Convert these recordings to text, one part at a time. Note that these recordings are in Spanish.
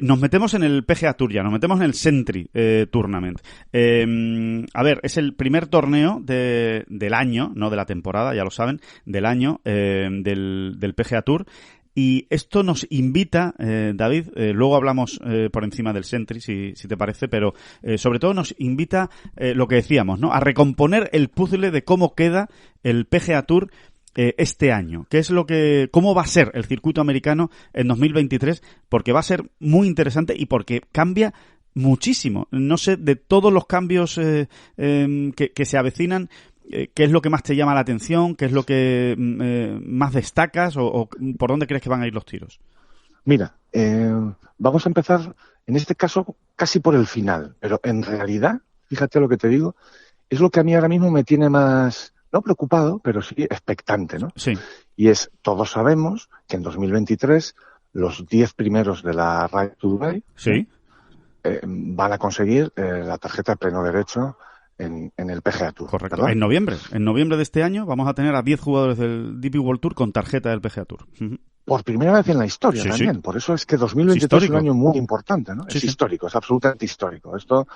Nos metemos en el PGA Tour ya, nos metemos en el Sentry Tournament. A ver, es el primer torneo del año, no de la temporada, ya lo saben, del año del PGA Tour. Y esto nos invita, David, luego hablamos por encima del Sentry, si te parece, pero sobre todo nos invita lo que decíamos, ¿no? A recomponer el puzzle de cómo queda el PGA Tour este año. ¿Cómo va a ser el circuito americano en 2023? Porque va a ser muy interesante y porque cambia muchísimo. No sé, de todos los cambios que se avecinan, ¿qué es lo que más te llama la atención? ¿Qué es lo que más destacas? ¿O por dónde crees que van a ir los tiros? Mira, vamos a empezar, en este caso, casi por el final. Pero en realidad, fíjate lo que te digo, es lo que a mí ahora mismo me tiene más, no preocupado, pero sí expectante, ¿no? Sí. Y todos sabemos que en 2023 los 10 primeros de la Ride to Dubai Sí. Van a conseguir la tarjeta de pleno derecho en el PGA Tour. Correcto. ¿Verdad? En noviembre de este año vamos a tener a 10 jugadores del DP World Tour con tarjeta del PGA Tour. Por primera vez en la historia también. Sí. Por eso es que 2023 es un año muy importante, ¿no? Sí, es histórico, es absolutamente histórico. Esto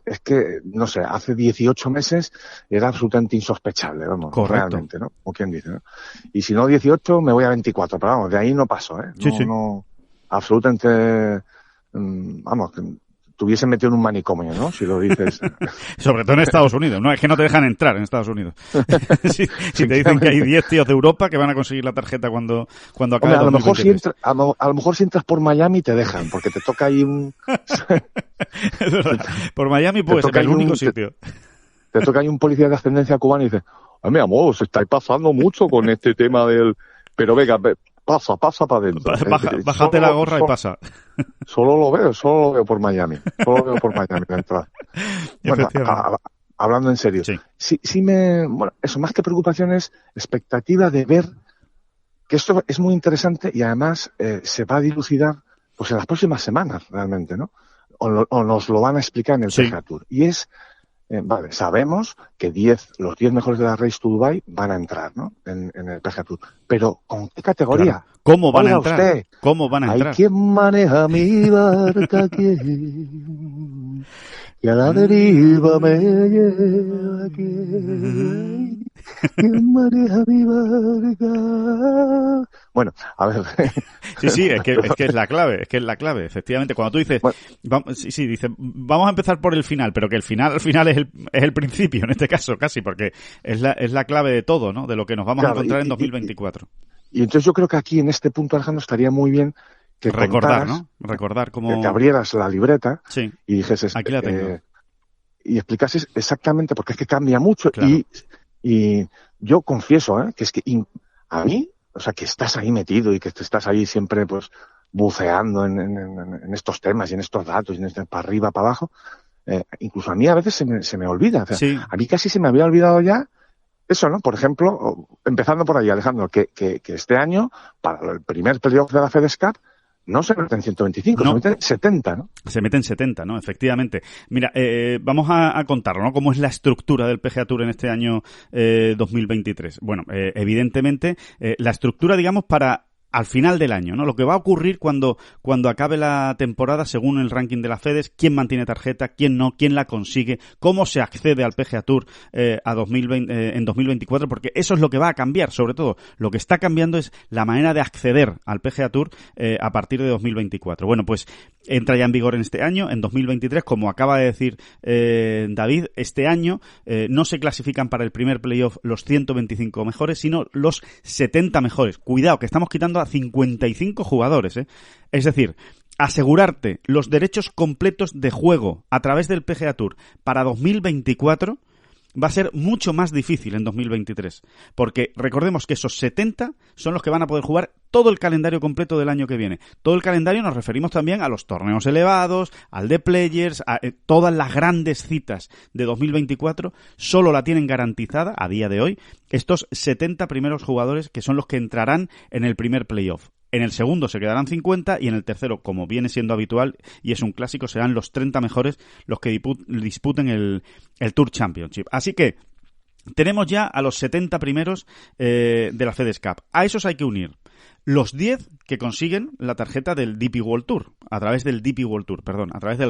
es que, no sé, hace 18 meses era absolutamente insospechable, vamos. Correcto. Realmente, ¿no? Como quien dice, ¿no? Y si no 18, me voy a 24, pero vamos, de ahí no paso, ¿eh? No, absolutamente, vamos, te hubiesen metido en un manicomio, ¿no? Si lo dices. Sobre todo en Estados Unidos, ¿no? Es que no te dejan entrar en Estados Unidos. si te dicen que hay 10 tíos de Europa que van a conseguir la tarjeta cuando acabe. Hombre, a lo mejor si entras por Miami te dejan, porque te toca ahí un... Es verdad. Por Miami puede ser el único sitio. Te toca ahí un policía de ascendencia cubana y dices, ay, mi amor, os estáis pasando mucho con este tema del... Pero venga, pasa para adentro. Bájate la gorra y pasa. Solo lo veo por Miami. Solo lo veo por Miami la entrada. Bueno, hablando en serio. Sí, bueno, eso más que preocupación es expectativa de ver que esto es muy interesante y además se va a dilucidar pues en las próximas semanas realmente, ¿no? O nos lo van a explicar en el PGA Tour. Y es, vale, sabemos que los 10 mejores de la Race to Dubai van a entrar, ¿no? En el PGA Tour. Pero ¿con qué categoría? Claro. ¿Cómo van a entrar? Usted, ¿Cómo van a entrar? Hay quien maneja mi barca, quien y a la deriva me lleva aquí. ¿Quién maneja mi barca? Bueno, a ver. Sí, es que es la clave, efectivamente. Cuando tú dices, dice, vamos a empezar por el final, pero que el final al final es el principio, en este caso, casi, porque es la clave de todo, ¿no? De lo que nos vamos a encontrar en 2024. Y entonces yo creo que aquí, en este punto, Alejandro, estaría muy bien que recordar, ¿no? Recordar cómo... Que te abrieras la libreta y dijeses... Aquí la tengo. Y explicases exactamente, porque es que cambia mucho. Claro. Y yo confieso, que es que a mí, o sea, que estás ahí metido y que te estás ahí siempre, pues, buceando en estos temas y en estos datos, y para arriba, para abajo, incluso a mí a veces se me olvida. O sea, a mí casi se me había olvidado ya eso, ¿no? Por ejemplo, empezando por ahí, Alejandro, que este año, para el primer playoff de la FedEx Cup, no se meten 125, se meten 70, ¿no? Se meten 70, ¿no? Efectivamente. Mira, vamos a contarlo, ¿no? ¿Cómo es la estructura del PGA Tour en este año 2023? Bueno, evidentemente, la estructura, digamos, para al final del año, ¿no? Lo que va a ocurrir cuando acabe la temporada según el ranking de la FedEx, quién mantiene tarjeta, quién no, quién la consigue, cómo se accede al PGA Tour en 2024, porque eso es lo que va a cambiar, sobre todo. Lo que está cambiando es la manera de acceder al PGA Tour a partir de 2024. Bueno, pues entra ya en vigor en este año, en 2023, como acaba de decir David, este año no se clasifican para el primer playoff los 125 mejores, sino los 70 mejores. Cuidado, que estamos quitando a 55 jugadores, ¿eh? Es decir, asegurarte los derechos completos de juego a través del PGA Tour para 2024 va a ser mucho más difícil en 2023, porque recordemos que esos 70 son los que van a poder jugar todo el calendario completo del año que viene. Todo el calendario nos referimos también a los torneos elevados, al de Players, a todas las grandes citas de 2024, solo la tienen garantizada a día de hoy estos 70 primeros jugadores que son los que entrarán en el primer playoff. En el segundo se quedarán 50 y en el tercero, como viene siendo habitual y es un clásico, serán los 30 mejores los que disputen el Tour Championship. Así que tenemos ya a los 70 primeros de la FedEx Cup. A esos hay que unir los 10 que consiguen la tarjeta del DP World Tour, a través del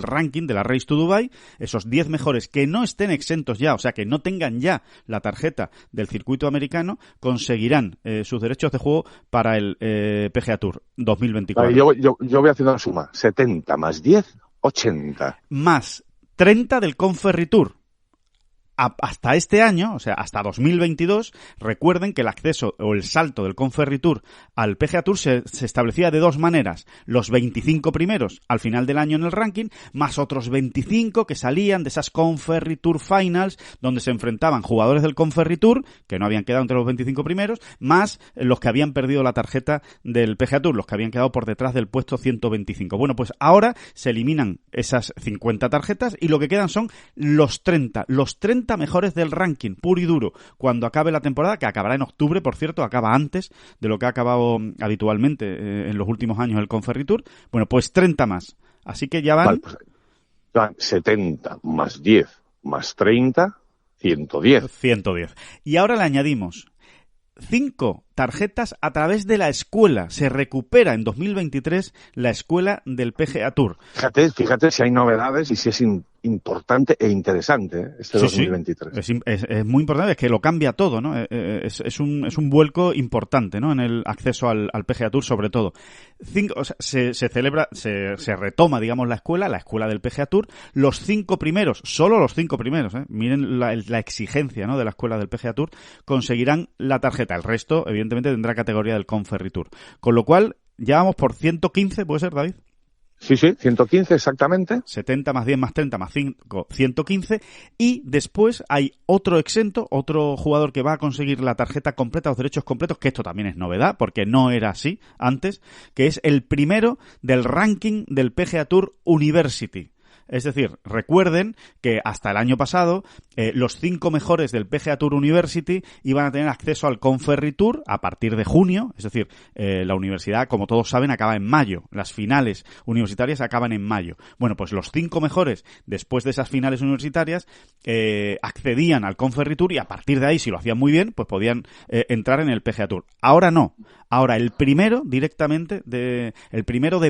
ranking de la Race to Dubai, esos 10 mejores que no estén exentos ya, o sea, que no tengan ya la tarjeta del circuito americano, conseguirán sus derechos de juego para el PGA Tour 2024. Vale, yo voy haciendo la suma. 70 más 10, 80. Más 30 del Conferry Tour. Hasta este año, o sea, hasta 2022, recuerden que el acceso o el salto del Conferry Tour al PGA Tour se establecía de dos maneras. Los 25 primeros al final del año en el ranking, más otros 25 que salían de esas Conferry Tour Finals, donde se enfrentaban jugadores del Conferry Tour, que no habían quedado entre los 25 primeros, más los que habían perdido la tarjeta del PGA Tour, los que habían quedado por detrás del puesto 125. Bueno, pues ahora se eliminan esas 50 tarjetas y lo que quedan son los 30 mejores del ranking, puro y duro, cuando acabe la temporada, que acabará en octubre, por cierto, acaba antes de lo que ha acabado habitualmente en los últimos años el Conferry Tour. Bueno, pues 30 más. Así que ya van... Vale, pues, van 70 más 10 más 30, 110. 110. Y ahora le añadimos 5 tarjetas a través de la escuela. Se recupera en 2023 la escuela del PGA Tour. Fíjate si hay novedades y si es importante e interesante este 2023. Sí. Es muy importante, es que lo cambia todo, ¿no? Es un vuelco importante, ¿no? En el acceso al PGA Tour, sobre todo. Se retoma, digamos, la escuela del PGA Tour. Los 5 primeros, solo los 5 primeros, miren la exigencia, ¿no? De la escuela del PGA Tour, conseguirán la tarjeta. El resto, evidentemente, tendrá categoría del Conferry Tour. Con lo cual, ya vamos por 115, ¿puede ser, David? Sí, 115 exactamente. 70 más 10 más 30 más 5, 115. Y después hay otro exento, otro jugador que va a conseguir la tarjeta completa, los derechos completos, que esto también es novedad, porque no era así antes, que es el primero del ranking del PGA Tour University. Es decir, recuerden que hasta el año pasado los 5 mejores del PGA Tour University iban a tener acceso al Conferry Tour a partir de junio. Es decir, la universidad, como todos saben, acaba en mayo. Las finales universitarias acaban en mayo. Bueno, pues los 5 mejores, después de esas finales universitarias, accedían al Conferry Tour y a partir de ahí, si lo hacían muy bien, pues podían entrar en el PGA Tour. Ahora no. Ahora, el primero de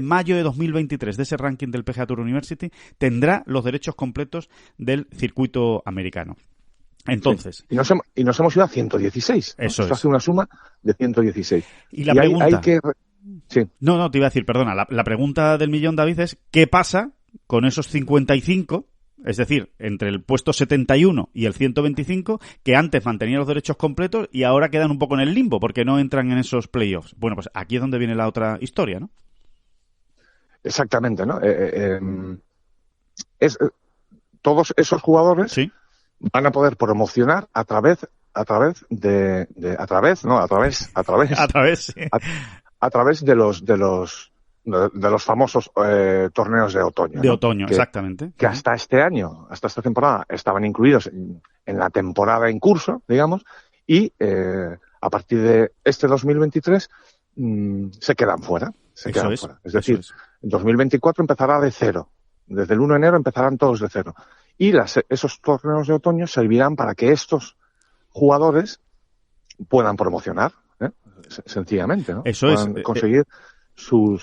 mayo de 2023 de ese ranking del PGA Tour University tendrá los derechos completos del circuito americano. Entonces... Sí. Y nos hemos ido a 116. Eso es. Hace una suma de 116. Y la pregunta... hay que... Sí. No, te iba a decir, perdona. La pregunta del millón, David, es ¿qué pasa con esos 55... Es decir, entre el puesto 71 y el 125, que antes mantenían los derechos completos y ahora quedan un poco en el limbo porque no entran en esos playoffs? Bueno, pues aquí es donde viene la otra historia, ¿no? Exactamente, ¿no? Todos esos jugadores van a poder promocionar a través de los famosos torneos de otoño. De otoño, exactamente. Que hasta este año, hasta esta temporada, estaban incluidos en la temporada en curso, digamos, y a partir de este 2023 se quedan fuera. Es decir, en 2024 empezará de cero. Desde el 1 de enero empezarán todos de cero. Y esos torneos de otoño servirán para que estos jugadores puedan promocionar, sencillamente, ¿no? Eso puedan conseguir su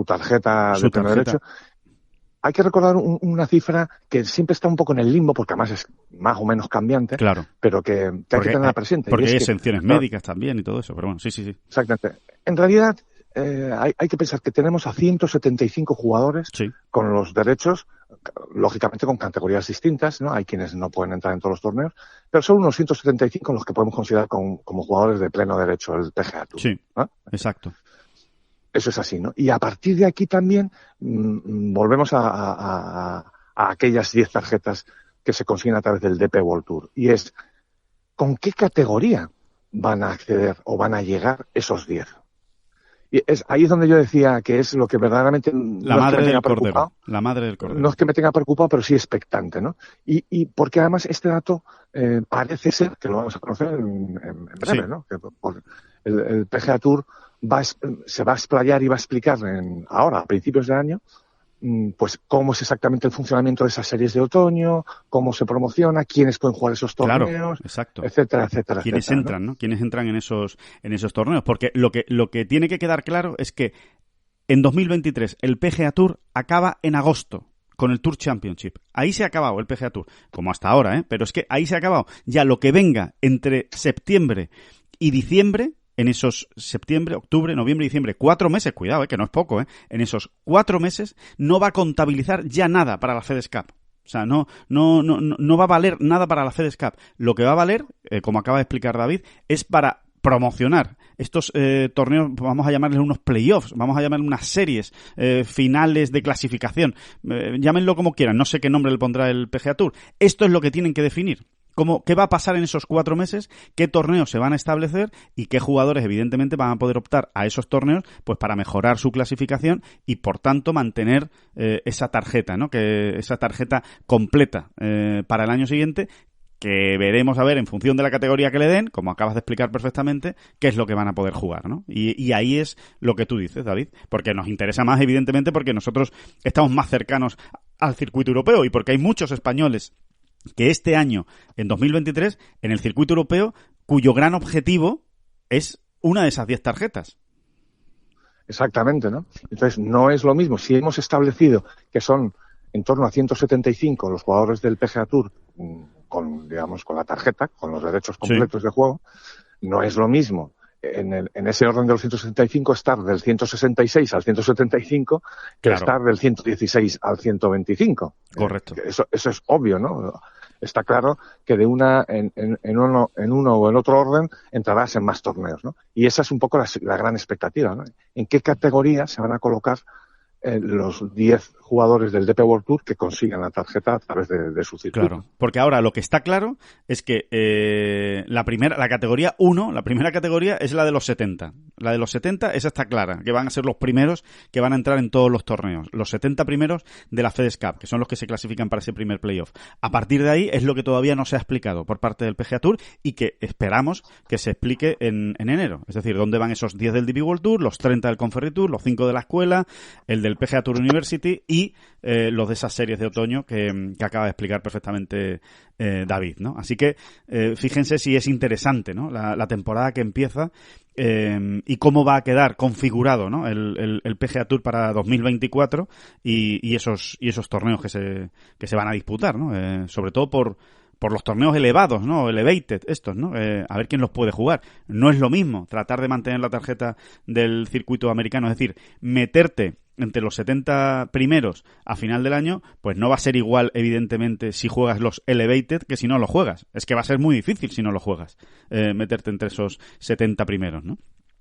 tarjeta de pleno derecho. Hay que recordar una cifra que siempre está un poco en el limbo, porque además es más o menos cambiante, claro, pero que hay que tenerla presente. Porque hay exenciones médicas también y todo eso, pero bueno, sí. Exactamente. En realidad, hay que pensar que tenemos a 175 jugadores con los derechos, lógicamente con categorías distintas, ¿no? Hay quienes no pueden entrar en todos los torneos, pero son unos 175 los que podemos considerar como jugadores de pleno derecho del PGA Tour. Sí, ¿no? Exacto. Eso es así, ¿no? Y a partir de aquí también volvemos a aquellas 10 tarjetas que se consiguen a través del DP World Tour. Y es, ¿con qué categoría van a acceder o van a llegar esos 10? Y ahí es donde yo decía que es lo que verdaderamente la madre del cordero. No es que me tenga preocupado, pero sí expectante, ¿no? Y porque además este dato parece ser, que lo vamos a conocer en breve, ¿no? Que el PGA Tour se va a explayar y va a explicar ahora, a principios de año, pues cómo es exactamente el funcionamiento de esas series de otoño, cómo se promociona, quiénes pueden jugar esos torneos, claro, exacto, etcétera, etcétera. Quiénes etcétera, entran, ¿no? Quiénes entran en esos torneos. Porque lo que tiene que quedar claro es que en 2023 el PGA Tour acaba en agosto con el Tour Championship. Ahí se ha acabado el PGA Tour, como hasta ahora, ¿eh? Pero es que ahí se ha acabado. Ya lo que venga entre septiembre y diciembre, en esos septiembre, octubre, noviembre y diciembre, 4 meses, cuidado, que no es poco, en esos 4 meses no va a contabilizar ya nada para la FedEx Cup. O sea, no va a valer nada para la FedEx Cup. Lo que va a valer, como acaba de explicar David, es para promocionar estos torneos, vamos a llamarles unos playoffs, vamos a llamarles unas series finales de clasificación. Llámenlo como quieran, no sé qué nombre le pondrá el PGA Tour. Esto es lo que tienen que definir. ¿Qué va a pasar en esos 4 meses? ¿Qué torneos se van a establecer? Y qué jugadores, evidentemente, van a poder optar a esos torneos pues para mejorar su clasificación y, por tanto, mantener esa tarjeta, ¿no? Esa tarjeta completa para el año siguiente, que veremos a ver en función de la categoría que le den, como acabas de explicar perfectamente, qué es lo que van a poder jugar, ¿no? Y ahí es lo que tú dices, David, porque nos interesa más, evidentemente, porque nosotros estamos más cercanos al circuito europeo y porque hay muchos españoles que este año, en 2023, en el circuito europeo, cuyo gran objetivo es una de esas 10 tarjetas. Exactamente, ¿no? Entonces, no es lo mismo. Si hemos establecido que son en torno a 175 los jugadores del PGA Tour con la tarjeta, con los derechos completos de juego, no es lo mismo en ese orden de los 165 estar del 166 al 175 que estar del 116 al 125. Correcto. Eso es obvio, ¿no? Está claro que de en uno o en otro orden entrarás en más torneos, ¿no? Y esa es un poco la gran expectativa, ¿no? ¿En qué categoría se van a colocar los 10 jugadores del DP World Tour que consigan la tarjeta a través de su circuito? Claro, porque ahora lo que está claro es que la categoría 1, la primera categoría es la de los 70. La de los 70, esa está clara, que van a ser los primeros que van a entrar en todos los torneos. Los 70 primeros de la FedEx Cup, que son los que se clasifican para ese primer playoff. A partir de ahí es lo que todavía no se ha explicado por parte del PGA Tour y que esperamos que se explique en enero. Es decir, dónde van esos 10 del DP World Tour, los 30 del Conferry Tour, los 5 de la escuela, el del PGA Tour University y los de esas series de otoño que acaba de explicar perfectamente David, ¿no? Así que fíjense si es interesante, ¿no? La temporada que empieza y cómo va a quedar configurado, ¿no? el PGA Tour para 2024 y esos torneos que se van a disputar, ¿no? Sobre todo por los torneos elevados, ¿no? Elevated, estos, ¿no? A ver quién los puede jugar. No es lo mismo tratar de mantener la tarjeta del circuito americano, es decir, meterte entre los 70 primeros a final del año, pues no va a ser igual, evidentemente, si juegas los Elevated que si no los juegas. Es que va a ser muy difícil si no los juegas, meterte entre esos 70 primeros, ¿no?